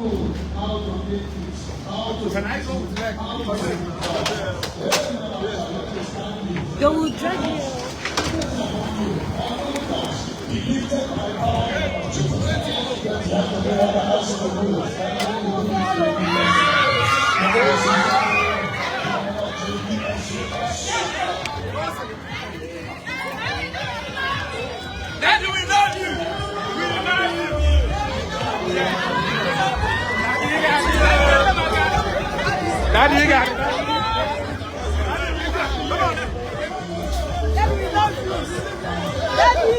Can I go with that? They will drag you. Daddy, we love you. We love you. Daddy, you got it. Come on. Daddy, we love you. Daddy, we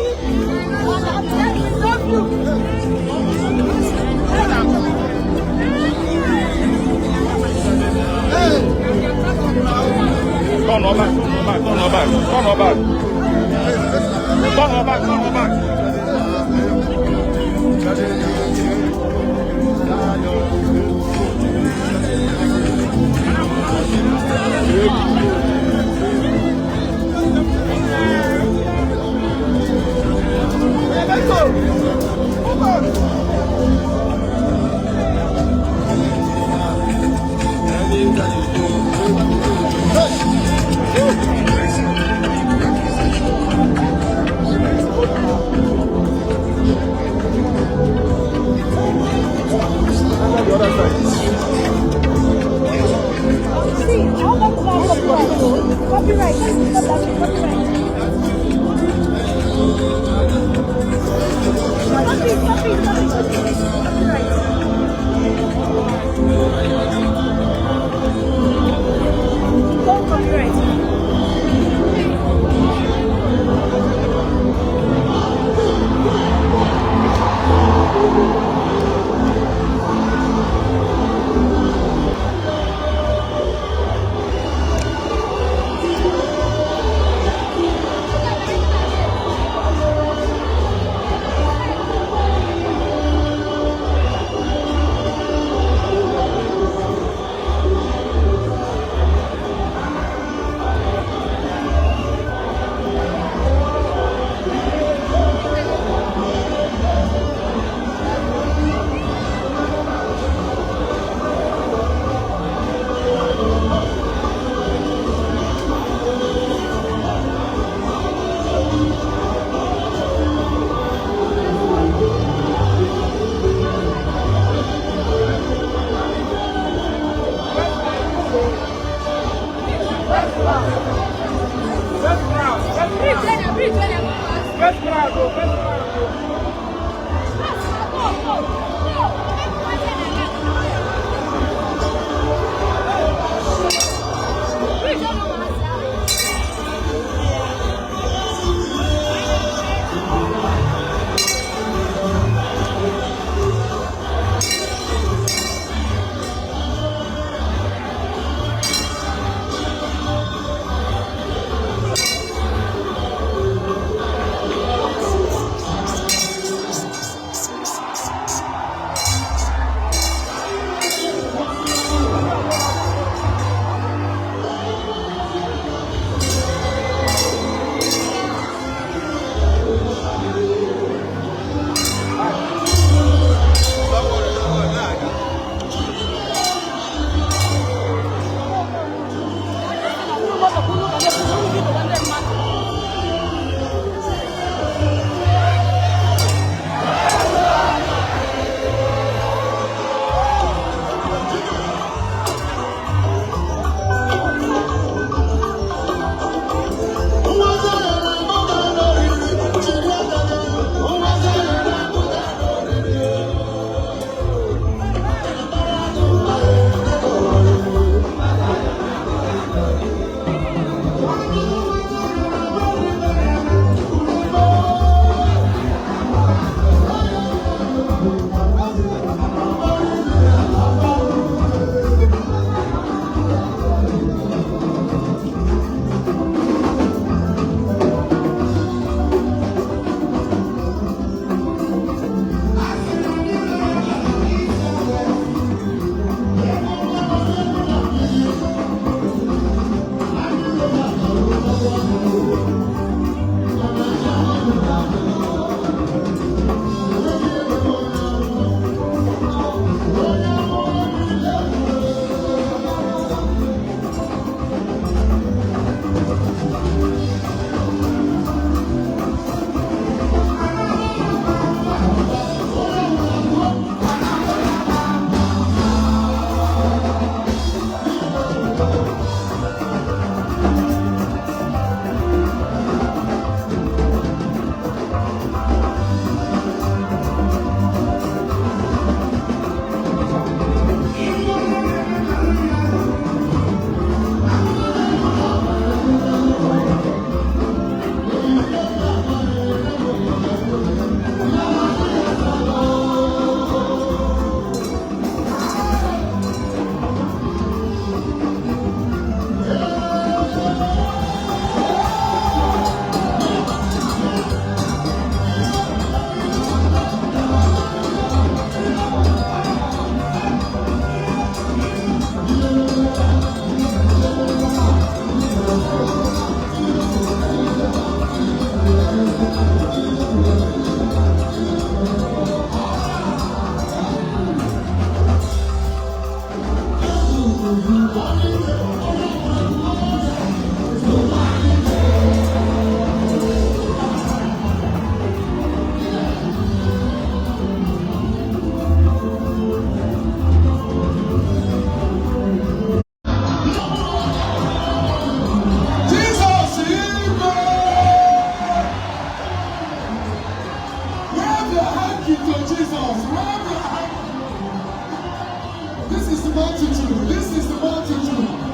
love you. Turn her back, turn her back, turn her back, turn her back. Turn her back, turn her back. Let's go. Come on. The other side. See, all that copyright. Copyright. is the multitude. This is the multitude.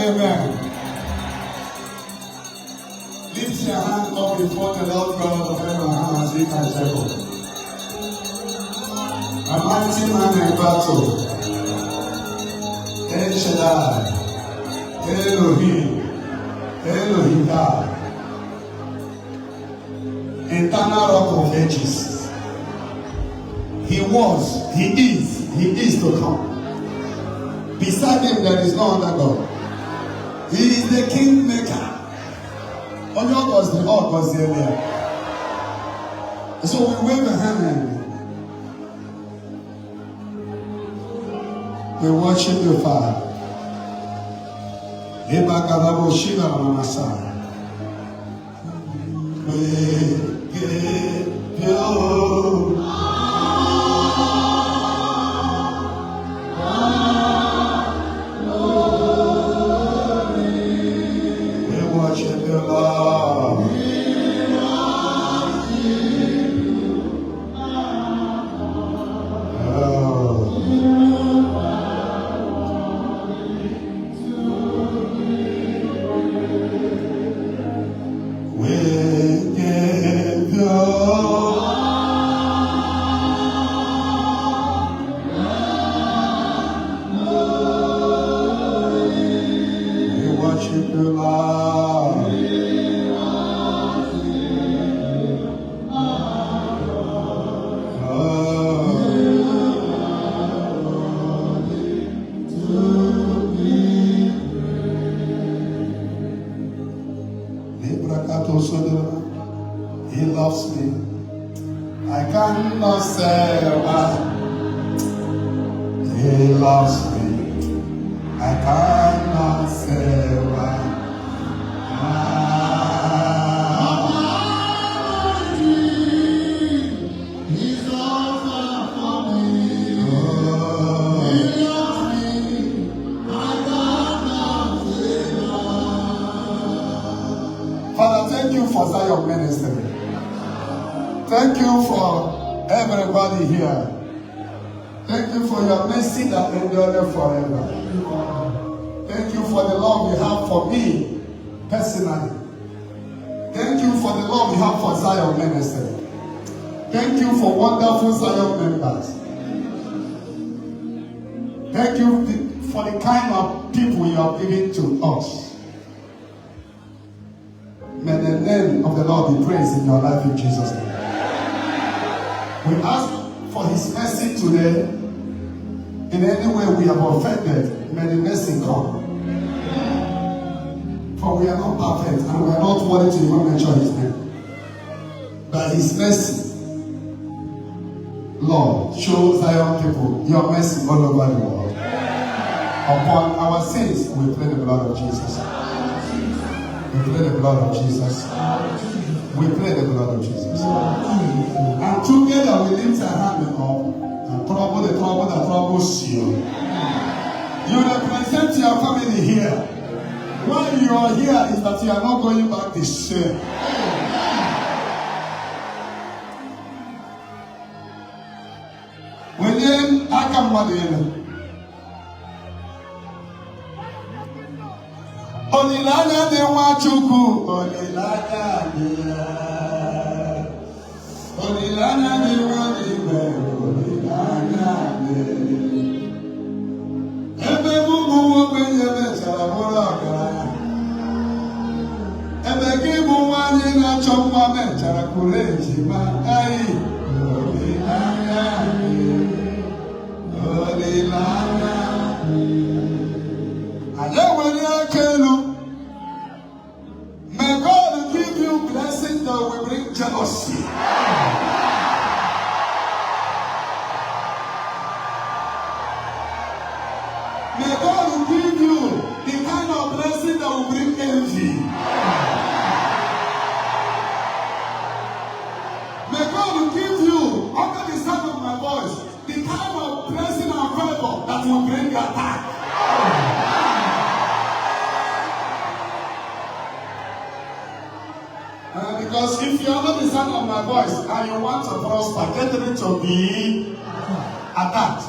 Amen. Lift your hand up before the Lord God of Abraham as we can Jacob. A mighty man in battle. El Shaddai. Elohim. Elohim God. Eternal rock of ages. He was, he is to come. Beside him there is no other God. He is the king maker. Only was the earth was the earlier. So we wave a hand. We worship you, Father. We give you. He loves me. I cannot say why. He loves me. I cannot say why. He's over for me. He loves me. I cannot say why. Father, thank you for Zion Ministry. Thank you for everybody here. Thank you for your mercy that endures forever. Thank you for the love you have for me personally. Thank you for the love you have for Zion Ministry. Thank you for wonderful Zion members. Thank you for the kind of people you have given to us. May the name of the Lord be praised in your life in Jesus' name. We ask for his mercy today. In any way we have offended, may the mercy come. For we are not perfect and we are not worthy to even mention his name. By his mercy, Lord, show Zion people your mercy all over the world. Upon our sins, we plead the blood of Jesus. We plead the blood of Jesus. We plead the blood of Jesus. And together we lift our hand up and trouble the trouble that troubles you. You represent your family here. Why you are here is that you are not going back the same. When you Olilanya de Wachuku, Olilanya de Wadibe, Olilanya de Ebe Bubu Wabebe Sarabora, Ebe Gibu Wani na Chokwa Charakure, Jima, Ai, Olilanya May God give you blessings that will bring jealousy. May God give you the kind of blessing that will bring envy. May God give you, under the sound of my voice, the kind of blessing and favor that will bring attack. Because if you are not the sound of my voice and you want to prosper, get ready to be attacked.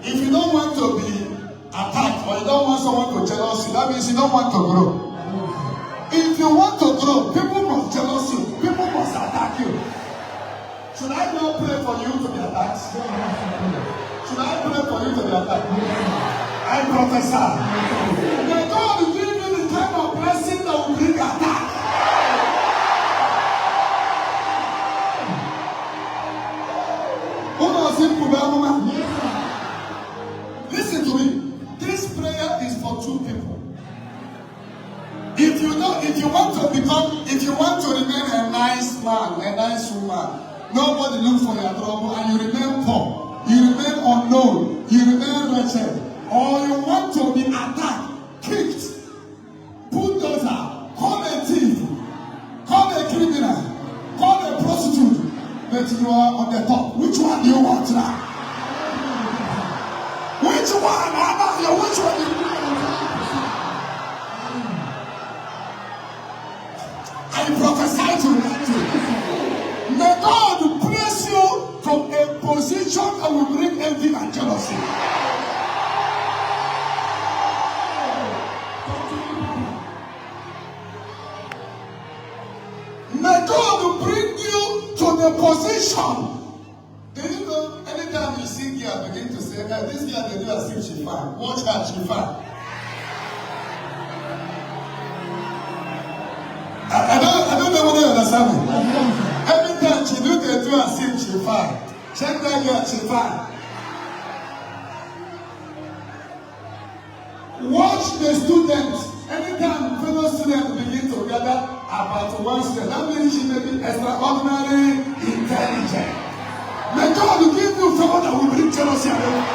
If you don't want to be attacked or you don't want someone to jealous you, that means you don't want to grow. If you want to grow, people must jealous you. People must attack you. Should I not pray for you to be attacked? Should I pray for you to be attacked? I prophesy. May God give you the kind of blessing that will bring attack. Listen to me. This prayer is for two people. If you want to remain a nice man, a nice woman, nobody looks for your trouble, and you remain poor, you remain unknown, you remain wretched, or you want to be attacked, kicked, bulldozer, call a thief, call a criminal, call a prostitute, but you are on the top. Which one do you want now? Which one? Which one do you want? I prophesy to you. May God bless you from a position that will bring envy and jealousy. May God bring you to the position. Do you know, anytime you sing here, begin to say, hey, this girl they do as if she fine. Watch her, she fine. I don't know whether you understand me. Every time she do they do as if she fine. Check that girl, she fine. Watch the students. Anytime fellow students begin to gather at about one step. That means she may be extraordinarily intelligent. May God give you someone that will bring jealousy away.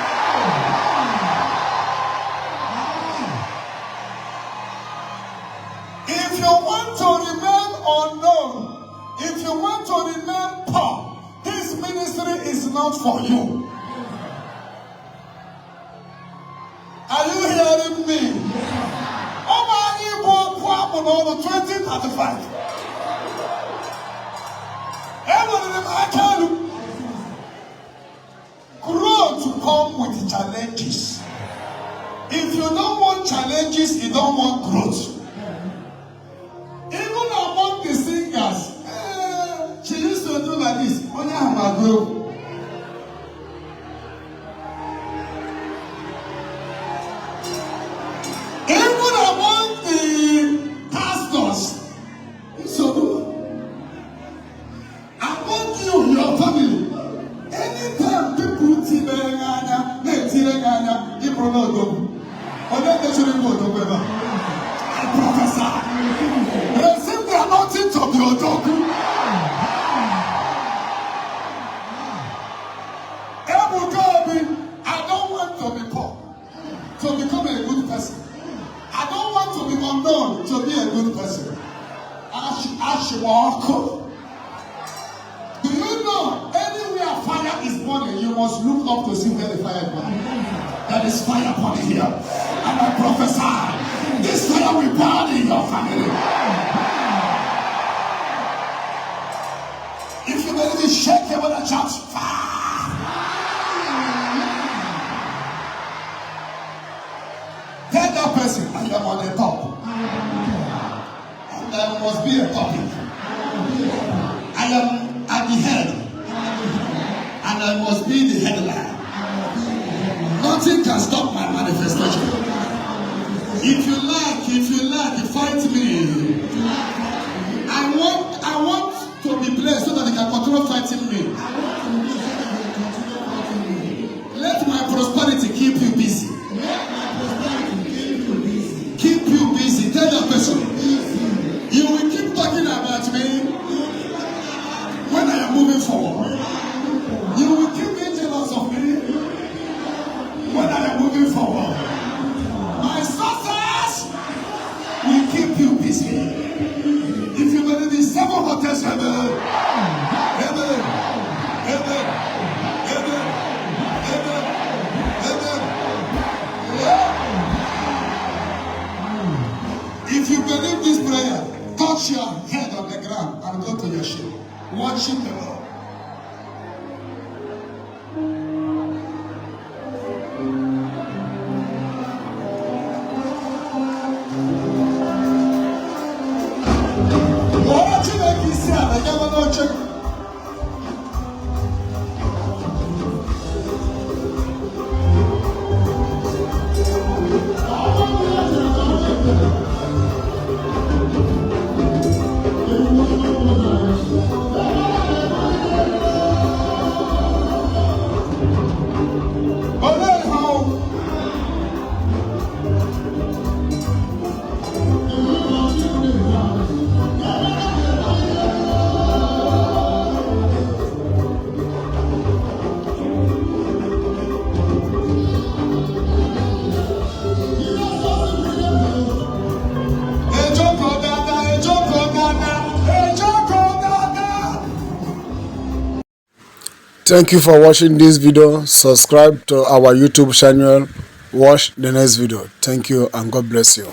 If you want to remain unknown, if you want to remain poor, this ministry is not for you. Are you hearing me? Oh my, you go on 2035. Everyone grow to come with challenges. If you don't want challenges, you don't want growth. Even among the singers, she used to do like this. Even among the pastors, among you, your family, anytime people I prophesy. Receive the anointing to be Odogu. I don't want to be poor to become a good person. I don't want to be unknown to be a good person. I should walk. Do you know anywhere fire is burning, you must look up to see where the fire is burning? There is fire burning here. And I prophesy, this fire will burn in your family. If you believe it, shake your mother, shout fire. Tell that person, I am on the top. And there must be a topic. I am at the head. And I must be the headline. Nothing can stop my manifestation. If you like, fight me. I want to be blessed so that they can continue fighting me. Let my prosperity keep you busy. Keep you busy. Tell that person. You will keep talking about me when I am moving forward. You will keep being jealous of me when I am moving forward. My success will keep you busy. If you believe in 7 hotels, heaven. If you believe this prayer, touch your head on the ground and go to your ship. Worship the Lord. Thank you for watching this video. Subscribe to our YouTube channel. Watch the next video. Thank you and God bless you.